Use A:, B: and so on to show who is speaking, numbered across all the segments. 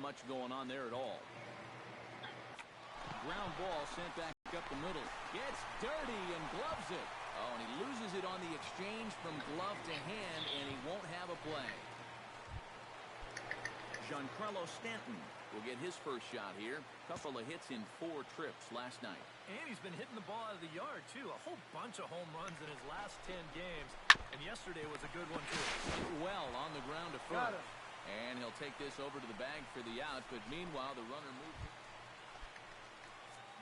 A: much going on there at all. Ground ball sent back up the middle. Gets dirty and gloves it. Oh, and he loses it on the exchange from glove to hand, and he won't have a play. Giancarlo Stanton will get his first shot here. Couple of hits in 4 trips last night.
B: And he's been hitting the ball out of the yard, too. A whole bunch of home runs in his last 10 games. And yesterday was a good one, too.
A: Well on the ground to first. And he'll take this over to the bag for the out. But meanwhile, the runner moves.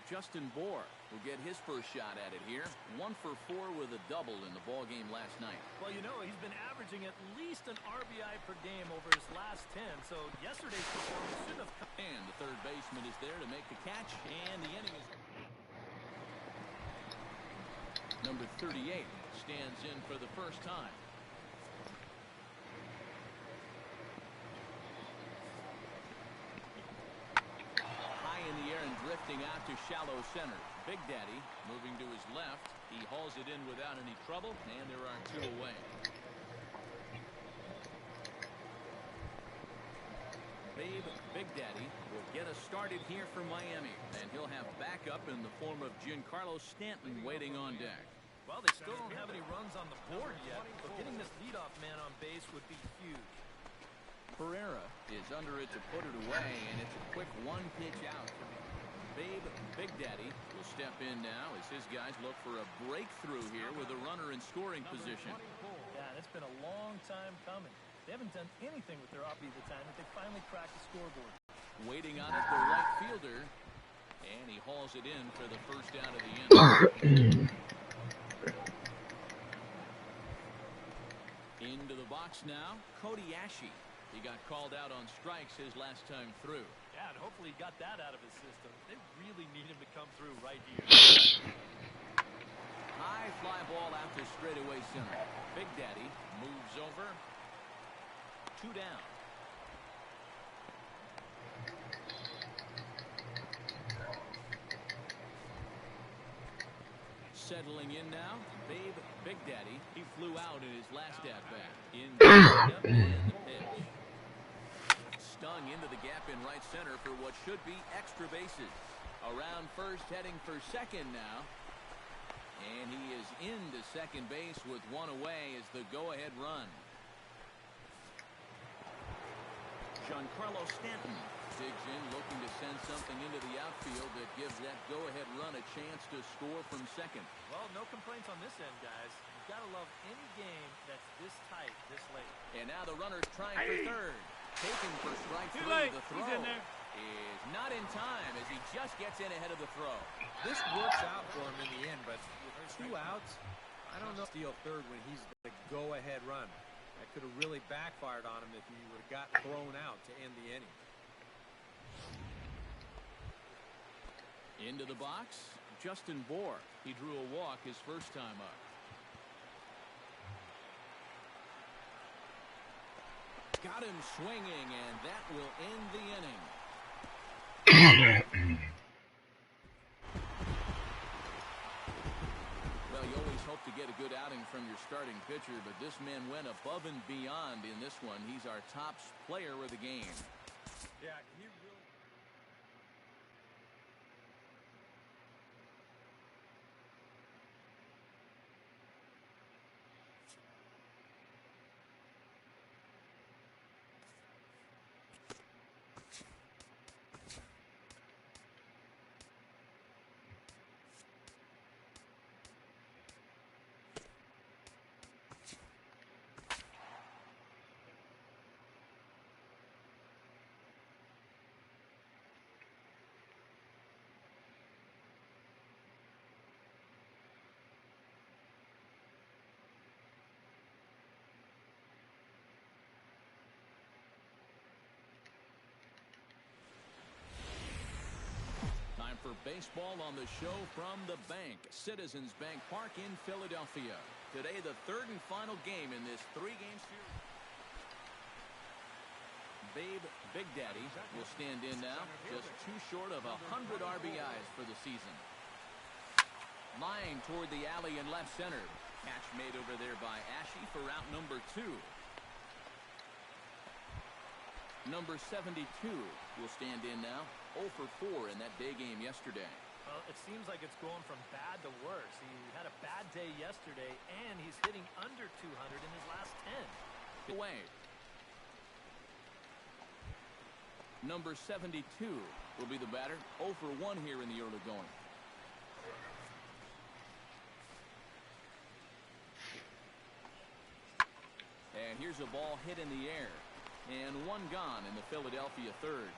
A: Justin Bour will get his first shot at it here. 1 for 4 with a double in the ball game last night.
B: Well, you know, he's been averaging at least an RBI per game over his last 10. So yesterday's performance should have come.
A: And the third baseman is there to make the catch. And the inning is... Number 38 stands in for the first time. In the air and drifting out to shallow center. Big Daddy moving to his left. He hauls it in without any trouble, and there are 2 away. Babe Big Daddy will get us started here for Miami, and he'll have backup in the form of Giancarlo Stanton waiting on deck.
B: Well, they still don't have any runs on the board yet, but getting this leadoff man on base would be huge.
A: Pereira is under it to put it away, and it's a quick 1-pitch out. Babe Big Daddy will step in now as his guys look for a breakthrough here with a runner in scoring position.
B: Yeah, it's been a long time coming. They haven't done anything with their offense the time that they finally cracked the scoreboard.
A: Waiting on it, the right fielder, and he hauls it in for the first out of the inning. Into the box now, Cody Ashe. He got called out on strikes his last time through.
B: Yeah, and hopefully he got that out of his system. They really need him to come through right here.
A: High fly ball out to straightaway center. Big Daddy moves over. 2 down. Settling in now, Babe Big Daddy. He flew out in his last at-bat. In the pitch. Stung into the gap in right center for what should be extra bases. Around first, heading for second now. And he is into second base with 1 away as the go-ahead run. Giancarlo Stanton digs in, looking to send something into the outfield that gives that go-ahead run a chance to score from second.
B: Well, no complaints on this end, guys. You've got to love any game that's this tight, this late.
A: And now the runner's trying for third. Taken for strike 3. The throw is not in time as he just gets in ahead of the throw.
C: This works out for him in the end, but with 2 outs, I don't know. Steal third when he's the go-ahead run. That could have really backfired on him if he would have got thrown out to end the inning.
A: Into the box, Justin Bour. He drew a walk his first time up. Got him swinging, and that will end the inning. Well, you always hope to get a good outing from your starting pitcher, but this man went above and beyond in this one. He's our top player of the game.
C: Yeah, he really...
A: For baseball on the show from the bank, Citizens Bank Park in Philadelphia. Today, the 3rd and final game in this 3-game series. Babe Big Daddy will stand in now, just 2 short of 100 RBIs for the season. Lying toward the alley in left center. Catch made over there by Ashe for out number 2. Number 72 will stand in now. 0 for 4 in that day game yesterday.
B: Well, it seems like it's going from bad to worse. He had a bad day yesterday, and he's hitting under 200 in his last 10.
A: Away. Number 72 will be the batter. 0 for 1 here in the early going. And here's a ball hit in the air. And one gone in the Philadelphia third.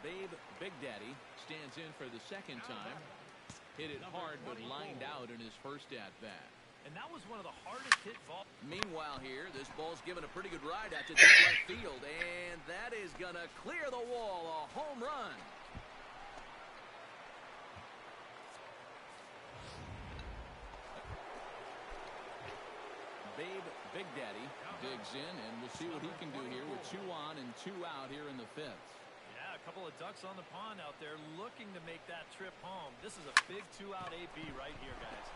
A: Babe Big Daddy stands in for the second time. Hit it hard but lined out in his first at-bat.
B: And that was one of the hardest hit balls.
A: Meanwhile here, this ball's given a pretty good ride out to deep left field. And that is going to clear the wall. A home run. Babe Big Daddy digs in, and we'll see what he can do here with 2 on and 2 out here in the 5th.
B: Yeah, a couple of ducks on the pond out there looking to make that trip home. This is a big 2-out AB right here, guys.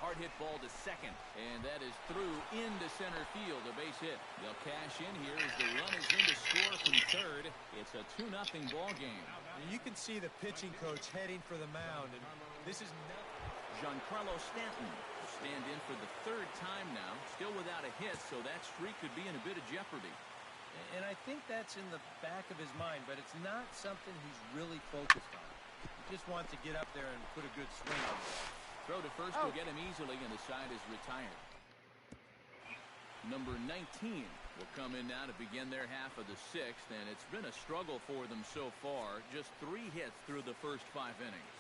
A: Hard hit ball to second, and that is through into center field, a base hit. They'll cash in here as the run is in to score from third. It's a 2-0 ball game.
C: And you can see the pitching coach heading for the mound, and this is
A: Giancarlo Stanton will stand in for the 3rd time now, still without a hit, so that streak could be in a bit of jeopardy.
C: And I think that's in the back of his mind, but it's not something he's really focused on. He just wants to get up there and put a good swing on the ball.
A: Throw to first will get him easily, and the side is retired. Number 19 will come in now to begin their half of the 6th, and it's been a struggle for them so far. Just 3 hits through the first 5 innings.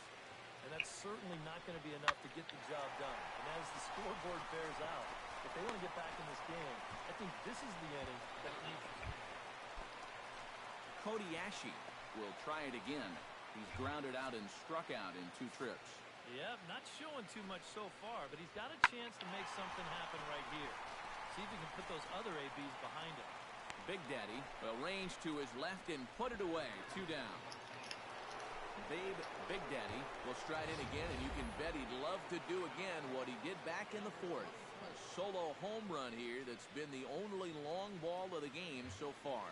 B: And that's certainly not going to be enough to get the job done. And as the scoreboard bears out, if they want to get back in this game, I think this is the inning that it needs.
A: Cody Ashe will try it again. He's grounded out and struck out in 2 trips.
B: Yeah, not showing too much so far, but he's got a chance to make something happen right here. See if he can put those other ABs behind him.
A: Big Daddy will range to his left and put it away. 2 down. Babe Big Daddy will stride in again, and you can bet he'd love to do again what he did back in the 4th. A solo home run here that's been the only long ball of the game so far.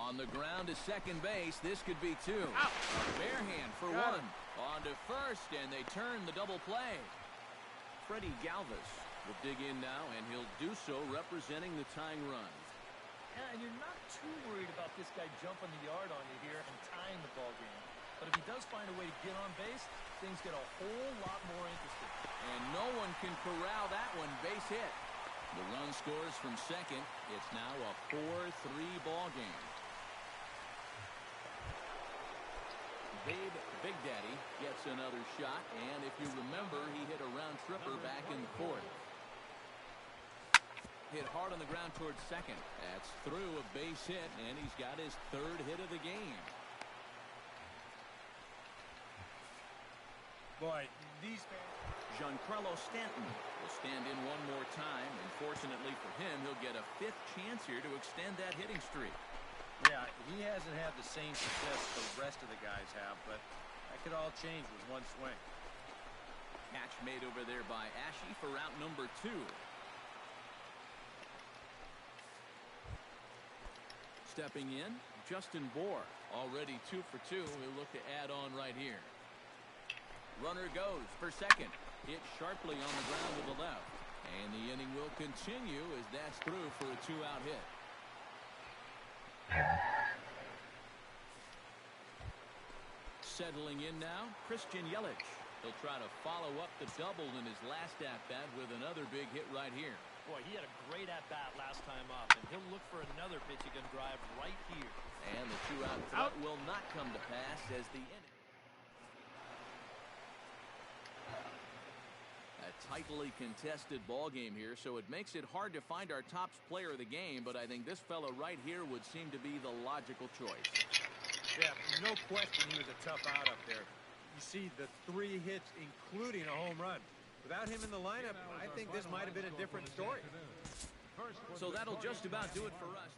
A: On the ground to second base, this could be 2.
B: Out.
A: Bare hand for 1. On to first, and they turn the double play. Freddie Galvis will dig in now, and he'll do so representing the tying run.
B: Yeah, and you're not too worried about this guy jumping the yard on you here and tying the ball game. But if he does find a way to get on base, things get a whole lot more interesting.
A: And no one can corral that one. Base hit. The run scores from second. It's now a 4-3 ball game. Babe Big Daddy gets another shot, and if you remember, he hit a round tripper back in the 4th. Hit hard on the ground towards second. That's through a base hit, and he's got his 3rd hit of the game.
C: Boy, these fans.
A: Giancarlo Stanton will stand in one more time, and fortunately for him, he'll get a 5th chance here to extend that hitting streak.
C: Yeah, he hasn't had the same success the rest of the guys have, but that could all change with one swing.
A: Catch made over there by Ashe for out number 2. Stepping in, Justin Bohr, already 2 for 2. He'll look to add on right here. Runner goes for second. Hit sharply on the ground to the left. And the inning will continue as that's through for a 2-out hit. Settling in now, Christian Yelich. He'll try to follow up the double in his last at-bat with another big hit right here.
B: Boy, he had a great at-bat last time up, and he'll look for another pitch he can drive right here.
A: And the 2-out threat will not come to pass as the inning. A tightly contested ball game here, so it makes it hard to find our top player of the game, but I think this fellow right here would seem to be the logical choice.
C: Yeah, no question he was a tough out up there. You see the 3 hits, including a home run. Without him in the lineup, I think this might have been a different story.
A: So that'll just about do it for us.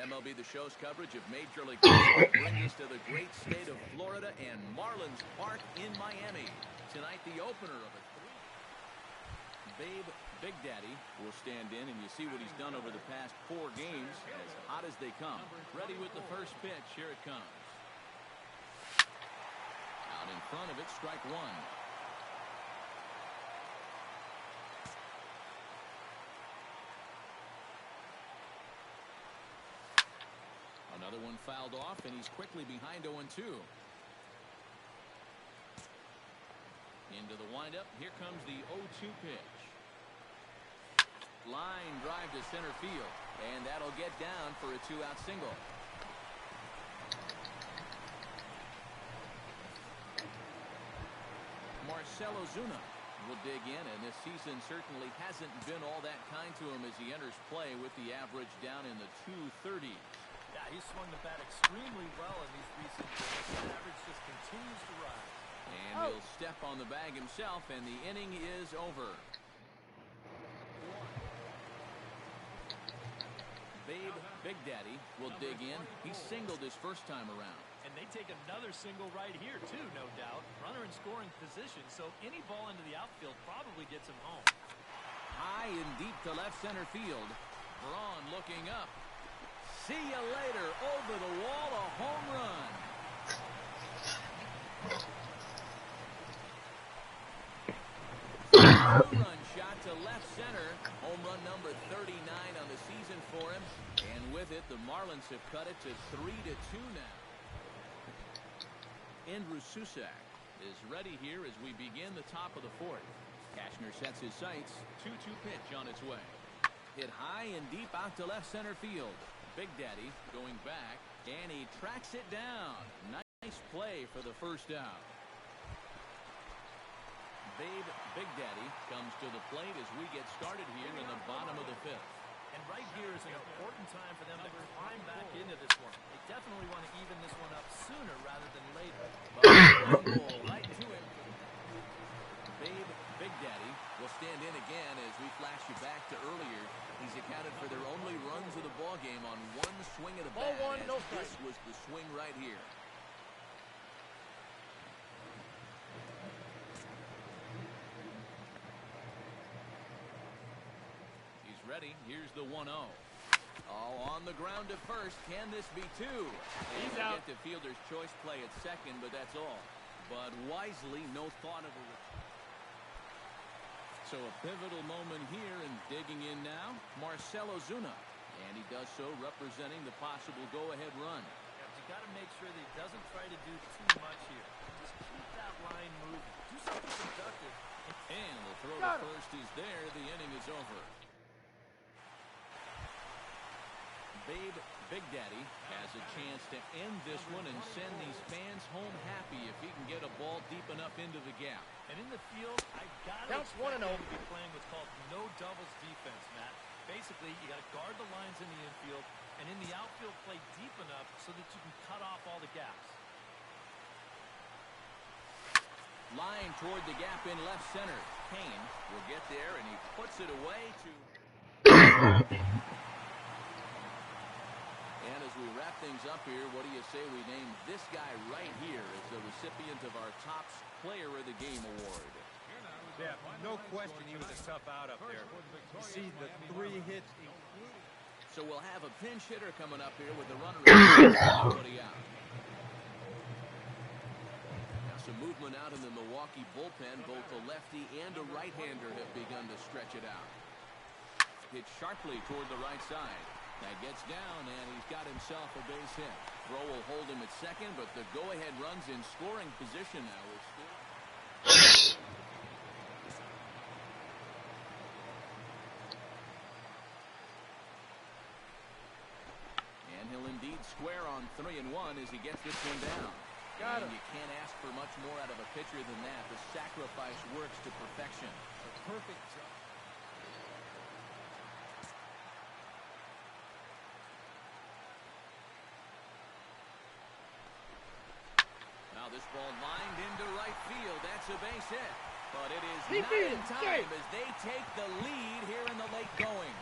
A: MLB The Show's coverage of Major League Baseball brings us to the great state of Florida and Marlins Park in Miami. Tonight, the opener of a Babe Big Daddy will stand in, and you see what he's done over the past 4 games, as hot as they come. Ready with the first pitch. Here it comes. Out in front of it, strike 1. Another one fouled off, and he's quickly behind 0-2. Into the windup. Here comes the 0-2 pitch. Line drive to center field, and that'll get down for a 2-out single. Marcelo Zuna will dig in, and this season certainly hasn't been all that kind to him as he enters play with the average down in the 230s.
B: Yeah, he swung the bat extremely well in these recent games. The average just continues to rise.
A: And he'll step on the bag himself, and the inning is over. Babe Big Daddy will dig in. He singled his first time around.
B: And they take another single right here, too, no doubt. Runner in scoring position, so any ball into the outfield probably gets him home.
A: High and deep to left center field. Braun looking up. See you later. Over the wall, a home run. Two-run shot to left center. Home run number 39 on the season for him. And with it, the Marlins have cut it to 3-2 now. Andrew Susak is ready here as we begin the top of the 4th. Cashner sets his sights. 2-2 pitch on its way. Hit high and deep out to left center field. Big Daddy going back, and he tracks it down. Nice play for the first out. Babe Big Daddy comes to the plate as we get started here in the bottom of the 5th.
B: And right here is an important time for them to climb back into this one. They definitely want to even this one up sooner rather than later.
A: Right to him. Babe Big Daddy will stand in again as we flash you back to earlier. He's accounted for their only runs of the ball game on one swing of the bat. This was the swing right here. Ready. Here's the 1-0. Oh, on the ground to first. Can this be 2? He's out. Get the fielder's choice play at second, but that's all. But wisely, no thought of a... So a pivotal moment here, and digging in now, Marcelo Zuna. And he does so representing the possible go-ahead run.
B: Yeah, you got to make sure that he doesn't try to do too much here. Just keep that line moving. Do something productive.
A: And the throw to first is there. The inning is over. Babe Big Daddy has a chance to end this one and send these fans home happy if he can get a ball deep enough into the gap.
B: And in the field, I got to expect him to be playing what's called no doubles defense, Matt. Basically, you got to guard the lines in the infield, and in the outfield, play deep enough so that you can cut off all the gaps.
A: Line toward the gap in left center. Kane will get there, and he puts it away to... And as we wrap things up here, what do you say we name this guy right here as the recipient of our top player of the game award?
C: Yeah, no question he was a tough out up there. You see the 3 hits.
A: So we'll have a pinch hitter coming up here with the runner nobody out. Now some movement out in the Milwaukee bullpen. Both the lefty and a right-hander have begun to stretch it out. Hit sharply toward the right side. That gets down, and he's got himself a base hit. Throw will hold him at second, but the go-ahead run's in scoring position now. And he'll indeed square on 3-1 as he gets this one down. And you can't ask for much more out of a pitcher than that. The sacrifice works to perfection. A perfect job. This ball lined into right field. That's a base hit. But it is not in time as they take the lead here in the late going.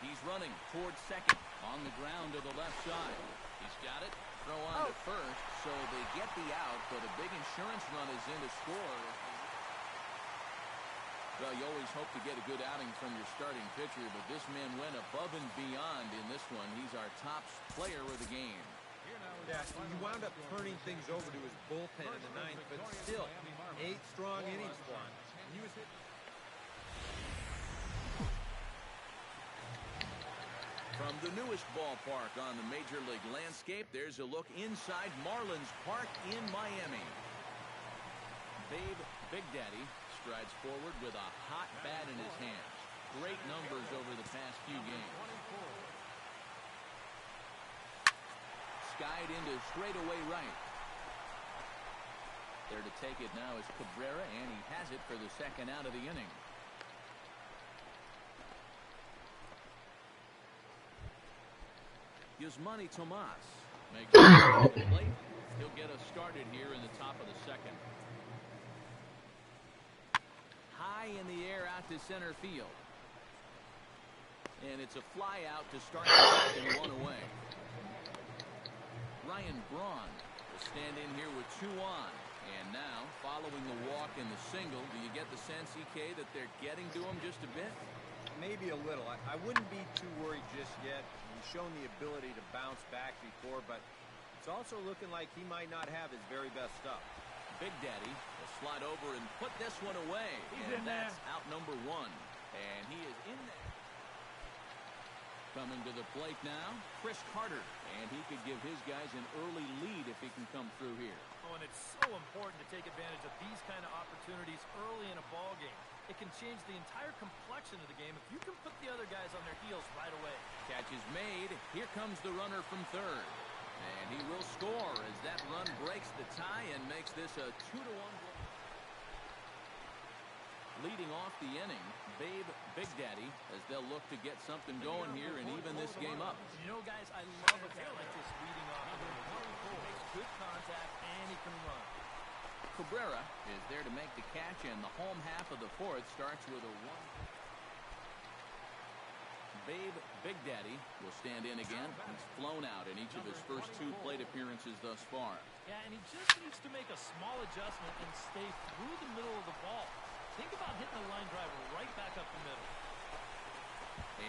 A: He's running towards second on the ground to the left side. He's got it. throw on to first, so they get the out, but a big insurance run is in to score. Well, you always hope to get a good outing from your starting pitcher, but this man went above and beyond in this one. He's our top player of the game.
C: Yeah, he wound up turning things over to his bullpen in the ninth, but still, 8 strong innings for him. He was hit.
A: From the newest ballpark on the Major League landscape, there's a look inside Marlins Park in Miami. Babe Big Daddy strides forward with a hot bat in his hands. Great numbers over the past few games. Skied into straightaway right. There to take it now is Cabrera, and he has it for the second out of the inning. Yasmani Tomas makes the plate. He'll get us started here in the top of the second. High in the air out to center field. And it's a fly out to start the second, 1 away. Ryan Braun will stand in here with 2 on. And now, following the walk and the single, do you get the sense, EK, that they're getting to him just a bit?
C: Maybe a little. I wouldn't be too worried just yet. He's shown the ability to bounce back before, but it's also looking like he might not have his very best stuff.
A: Big Daddy will slide over and put this one away.
B: He's in there.
A: That's out number 1. And he is in there. Coming to the plate now, Chris Carter. And he could give his guys an early lead if he can come through here.
B: Oh, and it's so important to take advantage of these kind of opportunities early in a ball game. It can change the entire complexion of the game if you can put the other guys on their heels right away.
A: Catch is made. Here comes the runner from third. And he will score as that run breaks the tie and makes this a 2-1 ball. Leading off the inning, Babe Big Daddy, as they'll look to get something going here and even this game up.
B: You know, guys, I love a guy like this leading off. He makes good contact and he can run.
A: Cabrera is there to make the catch, and the home half of the fourth starts with a 1. Babe Big Daddy will stand in again. He's flown out in each of his first 2 plate appearances thus far.
B: Yeah, and he just needs to make a small adjustment and stay through the middle of the ball. Think about hitting a line drive right back up the middle.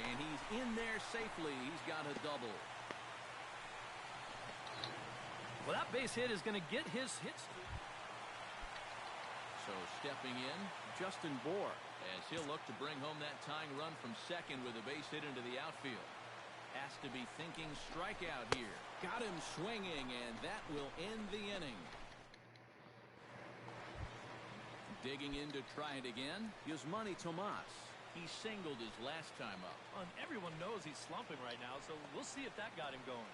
A: And he's in there safely. He's got a double.
B: Well, that base hit is going to get his hits.
A: So stepping in, Justin Bohr, as he'll look to bring home that tying run from second with a base hit into the outfield. Has to be thinking strikeout here. Got him swinging, and that will end the inning. Digging in to try it again, Yasmani Tomas. He singled his last time up.
B: And everyone knows he's slumping right now, so we'll see if that got him going.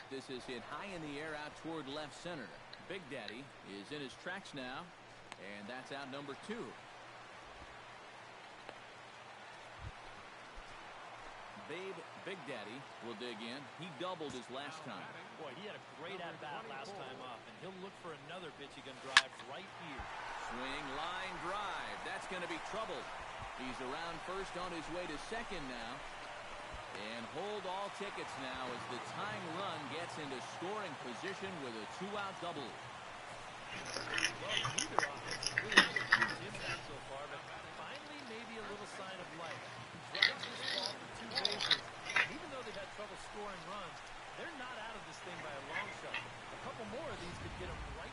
A: This is hit high in the air out toward left center. Big Daddy is in his tracks now, and that's out number 2. Babe Big Daddy will dig in. He doubled his last time.
B: Boy, he had a great at-bat last time up, and he'll look for another pitch he can drive right here.
A: Swing, line, drive. That's going to be trouble. He's around first on his way to second now. And hold all tickets now as the tying run gets into scoring position with a 2-out double.
B: Well, neither offense has really made a huge impact so far, but finally maybe a little sign of life. He drives this ball for 2 bases. Even though they've had trouble scoring runs, they're not out of this thing by a long shot. A couple more of these could get them right.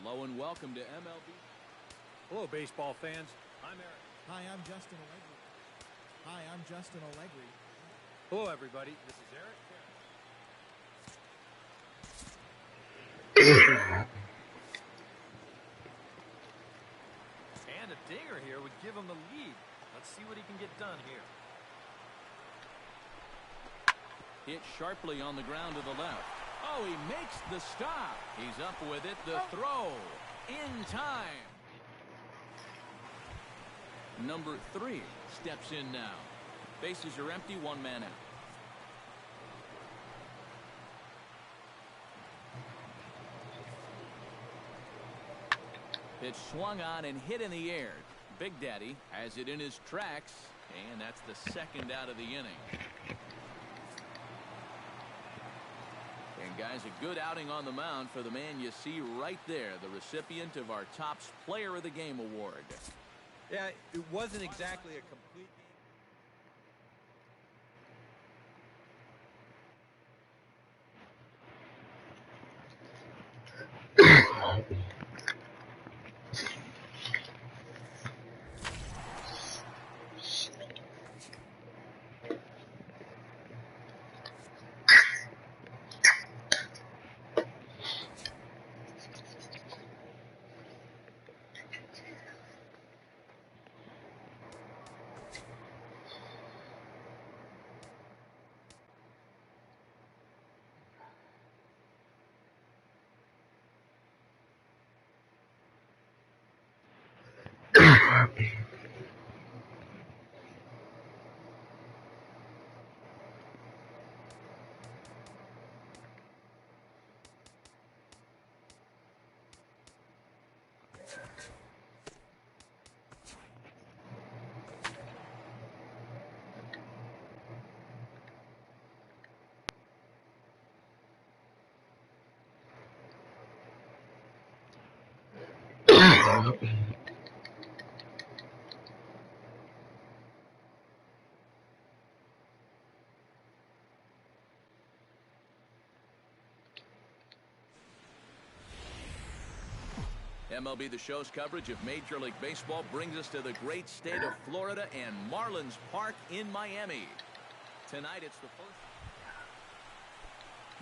A: Hello and welcome to MLB.
C: Hello, baseball fans. I'm Eric.
D: Hi, I'm Justin Allegri. Hi, I'm Justin Allegri.
C: Hello, everybody. This is Eric.
B: And a dinger here would give him the lead. Let's see what he can get done here.
A: Hit sharply on the ground to the left. Oh, he makes the stop. He's up with it. The throw in time. Number 3 steps in now. Bases are empty, one man out. Pitch swung on and hit in the air. Big Daddy has it in his tracks, and that's the second out of the inning. And guys, a good outing on the mound for the man you see right there, the recipient of our Topps Player of the Game award.
C: Yeah, it wasn't exactly a complete
A: MLB The Show's coverage of Major League Baseball brings us to the great state of Florida and Marlins Park in Miami. Tonight it's the first.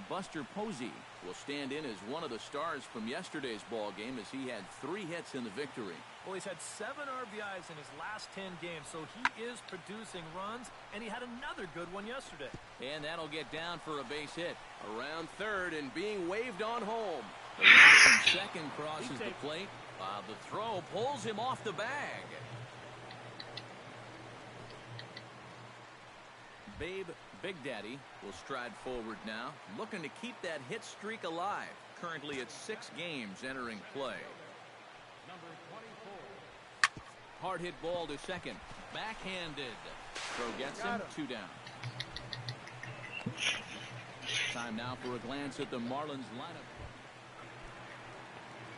A: Buster Posey will stand in as one of the stars from yesterday's ball game as he had 3 hits in the victory.
B: Well, he's had 7 RBIs in his last 10 games, so he is producing runs, and he had another good one yesterday.
A: And that'll get down for a base hit. Around third and being waved on home. The runner from second crosses the plate. The throw pulls him off the bag. Babe Big Daddy will stride forward now, looking to keep that hit streak alive. Currently at 6 games entering play. Number 24. Hard hit ball to second. Backhanded. Throw gets him. 2 down. Time now for a glance at the Marlins lineup.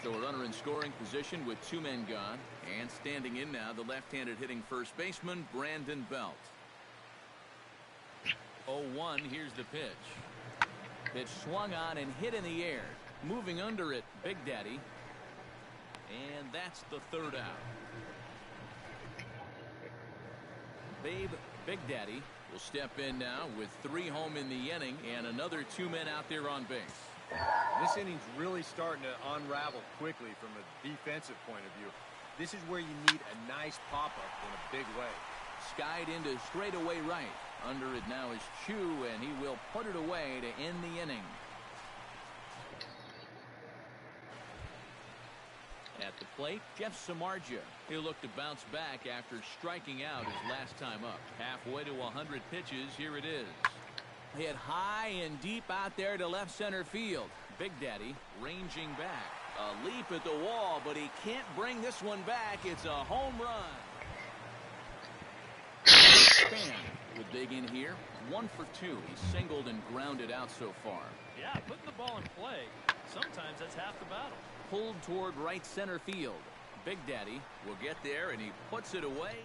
A: So a runner in scoring position with 2 men gone. And standing in now, the left-handed hitting first baseman, Brandon Belt. 0-1, here's the pitch. Pitch swung on and hit in the air. Moving under it, Big Daddy. And that's the 3rd out. Babe Big Daddy will step in now with 3 home in the inning and another 2 men out there on base.
C: This inning's really starting to unravel quickly from a defensive point of view. This is where you need a nice pop-up in a big way.
A: Skied into straightaway right. Under it now is Chu, and he will put it away to end the inning. At the plate, Jeff Samardzija. He'll look to bounce back after striking out his last time up. Halfway to 100 pitches, here it is. Hit high and deep out there to left center field. Big Daddy ranging back. A leap at the wall, but he can't bring this one back. It's a home run. Span will dig in here. 1 for 2. He's singled and grounded out so far.
B: Yeah, putting the ball in play, sometimes that's half the battle.
A: Pulled toward right center field. Big Daddy will get there, and he puts it away.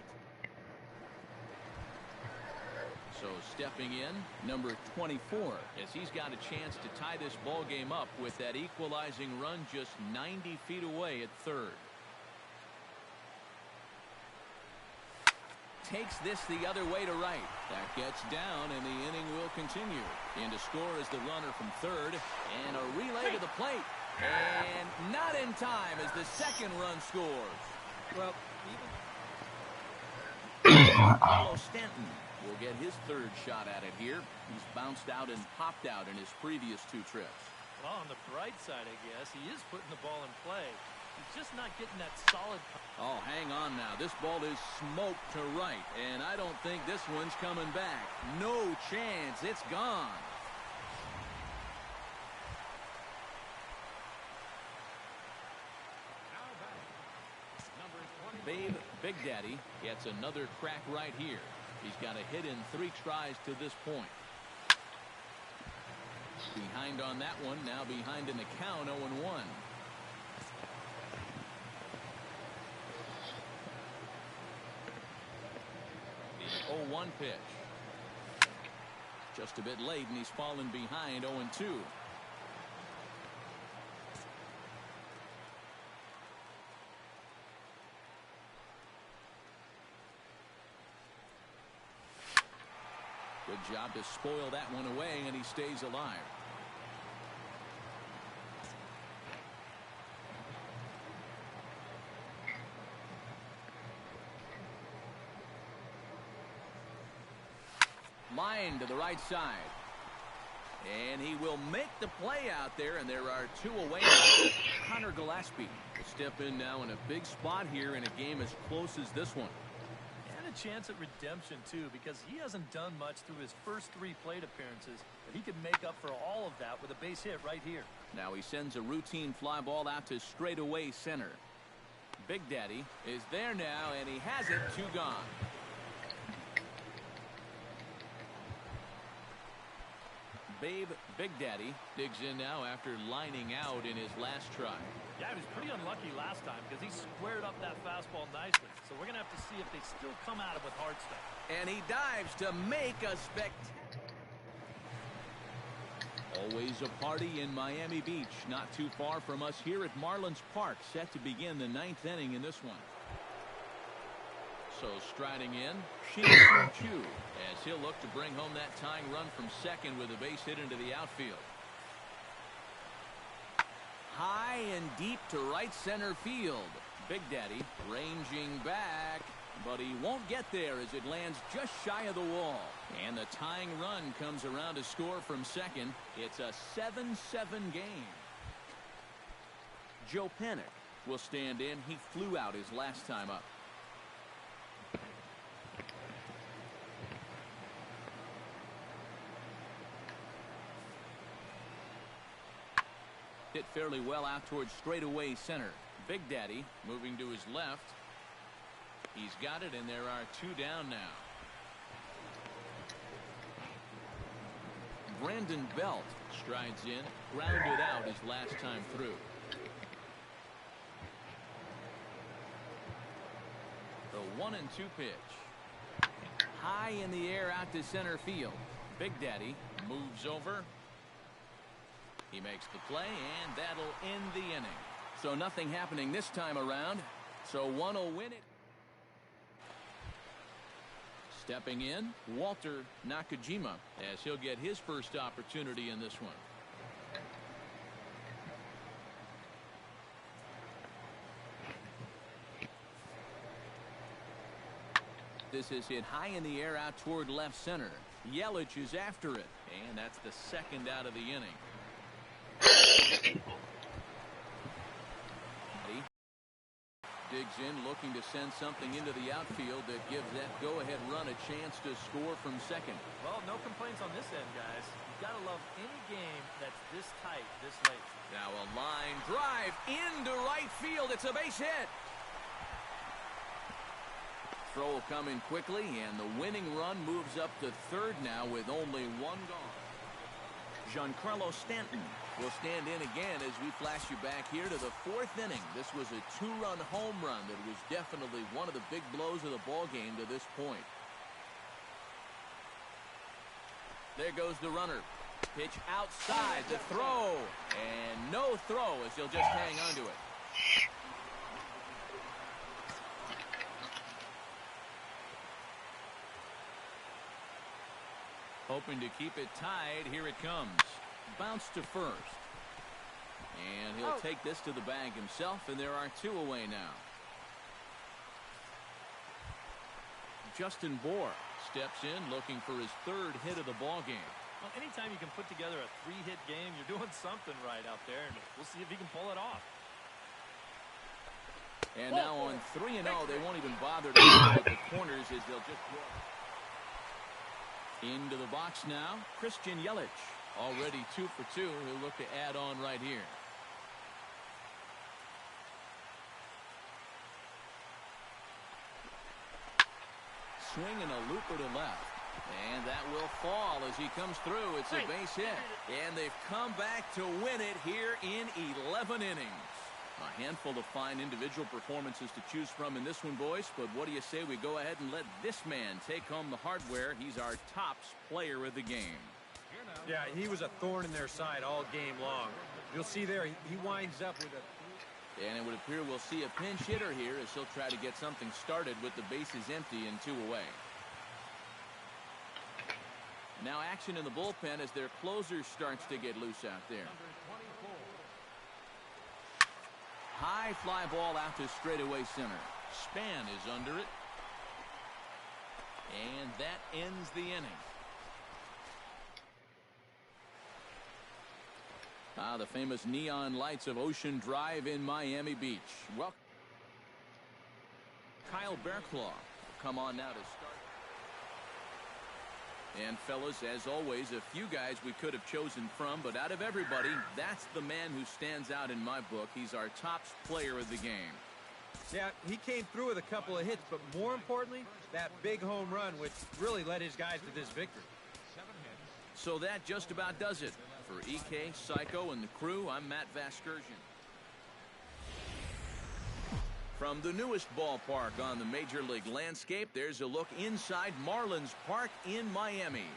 A: So stepping in, number 24, as he's got a chance to tie this ball game up with that equalizing run just 90 feet away at third. Takes this the other way to right. That gets down, and the inning will continue. In to score is the runner from third, and a relay to the plate. And not in time as the second run scores.
C: Well,
A: Carlos Stanton will get his 3rd shot at it here. He's bounced out and popped out in his previous 2 trips.
B: Well, on the bright side, I guess, he is putting the ball in play. He's just not getting that solid.
A: Oh, hang on now. This ball is smoked to right, and I don't think this one's coming back. No chance. It's gone. Babe Big Daddy gets another crack right here. He's got a hit in 3 tries to this point. Behind on that one, now behind in the count, 0-1. The 0-1 pitch. Just a bit late, and he's fallen behind 0-2. Good job to spoil that one away, and he stays alive. Line to the right side. And he will make the play out there, and there are 2 away. Connor Gillespie will step in now in a big spot here in a game as close as this one.
B: And a chance at redemption, too, because he hasn't done much through his first 3 plate appearances, but he could make up for all of that with a base hit right here.
A: Now he sends a routine fly ball out to straightaway center. Big Daddy is there now, and he has it. 2 gone. Babe Big Daddy digs in now after lining out in his last try.
B: Yeah, he was pretty unlucky last time because he squared up that fastball nicely. So we're going to have to see if they still come at him with hard stuff.
A: And he dives to make a Always a party in Miami Beach, not too far from us here at Marlins Park, set to begin the 9th inning in this one. So striding in, Chu, as he'll look to bring home that tying run from second with a base hit into the outfield. High and deep to right center field. Big Daddy ranging back, but he won't get there as it lands just shy of the wall. And the tying run comes around to score from second. It's a 7-7 game. Joe Panic will stand in. He flew out his last time up. Hit fairly well out towards straightaway center. Big Daddy moving to his left. He's got it, and there are 2 down now. Brandon Belt strides in, grounded out his last time through. The 1-2 pitch. High in the air out to center field. Big Daddy moves over. He makes the play, and that'll end the inning. So nothing happening this time around. So one will win it. Stepping in, Walter Nakajima, as he'll get his first opportunity in this one. This is hit high in the air out toward left center. Yelich is after it, and that's the second out of the inning. He digs in, looking to send something into the outfield that gives that go-ahead run a chance to score from second.
B: Well, no complaints on this end, guys. You've got to love any game that's this tight, this late.
A: Now a line drive into right field. It's a base hit. Throw coming quickly, and the winning run moves up to third now with only 1 gone. Giancarlo Stanton will stand in again as we flash you back here to the 4th inning. This was a 2-run home run that was definitely one of the big blows of the ball game to this point. There goes the runner. Pitch outside, the throw, and no throw as he'll just hang on to it. Hoping to keep it tied. Here it comes. Bounce to first. And he'll take this to the bag himself, and there are 2 away now. Justin Bour steps in, looking for his 3rd hit of the ball game.
B: Well, anytime you can put together a 3-hit game, you're doing something right out there, and we'll see if he can pull it off.
A: And now on 3-0, they won't even bother to go at the corners as they'll just walk. Into the box now, Christian Yelich. Already 2 for 2. He'll look to add on right here. Swinging a looper to left. And that will fall as he comes through. It's a base hit. And they've come back to win it here in 11 innings. A handful of fine individual performances to choose from in this one, boys. But what do you say we go ahead and let this man take home the hardware? He's our tops player of the game.
C: Yeah, he was a thorn in their side all game long. You'll see there, he winds up with a...
A: And it would appear we'll see a pinch hitter here as he'll try to get something started with the bases empty and 2 away. Now action in the bullpen as their closer starts to get loose out there. High fly ball out to straightaway center. Span is under it. And that ends the inning. The famous neon lights of Ocean Drive in Miami Beach. Well, Kyle Bearclaw will come on now to start. And fellas, as always, a few guys we could have chosen from, but out of everybody, that's the man who stands out in my book. He's our tops player of the game.
C: Yeah, he came through with a couple of hits, but more importantly, that big home run, which really led his guys to this victory.
A: So that just about does it. For EK, Psycho, and the crew, I'm Matt Vasgersian. From the newest ballpark on the Major League landscape, there's a look inside Marlins Park in Miami.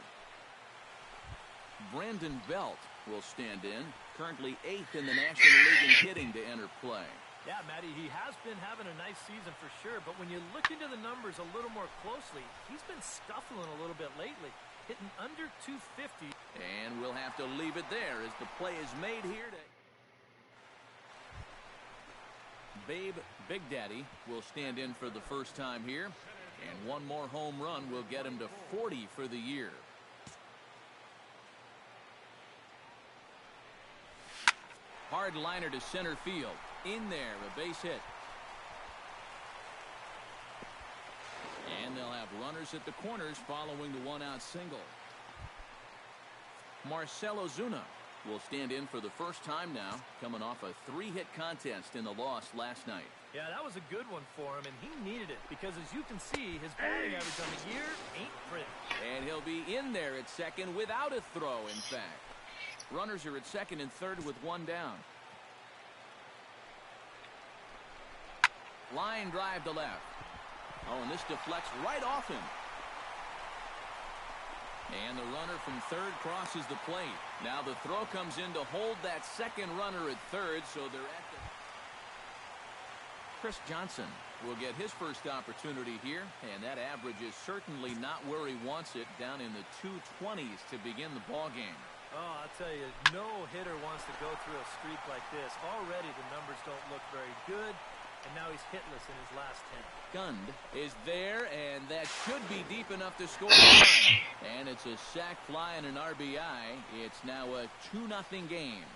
A: Brandon Belt will stand in, currently 8th in the National League in hitting to enter play.
B: Yeah, Matty, he has been having a nice season for sure, but when you look into the numbers a little more closely, he's been scuffling a little bit lately, hitting under 250.
A: And we'll have to leave it there as the play is made here to... Babe Big Daddy will stand in for the first time here, and one more home run will get him to 40 for the year. Hard liner to center field. In there, a base hit. And they'll have runners at the corners following the one-out single. Marcell Ozuna will stand in for the first time now, coming off a 3-hit contest in the loss last night.
B: Yeah, that was a good one for him, and he needed it because, as you can see, his batting average on the year ain't pretty.
A: And he'll be in there at second without a throw, in fact. Runners are at second and third with one down. Line drive to left. Oh, and this deflects right off him. And the runner from third crosses the plate. Now the throw comes in to hold that second runner at third, so they're at the... Chris Johnson will get his first opportunity here, and that average is certainly not where he wants it, down in the 220s to begin the ball game.
B: Oh, I'll tell you, no hitter wants to go through a streak like this. Already the numbers don't look very good, and now he's hitless in his last 10.
A: Gund is there, and that should be deep enough to score. And it's a sac fly and an RBI. It's now a 2-0 game.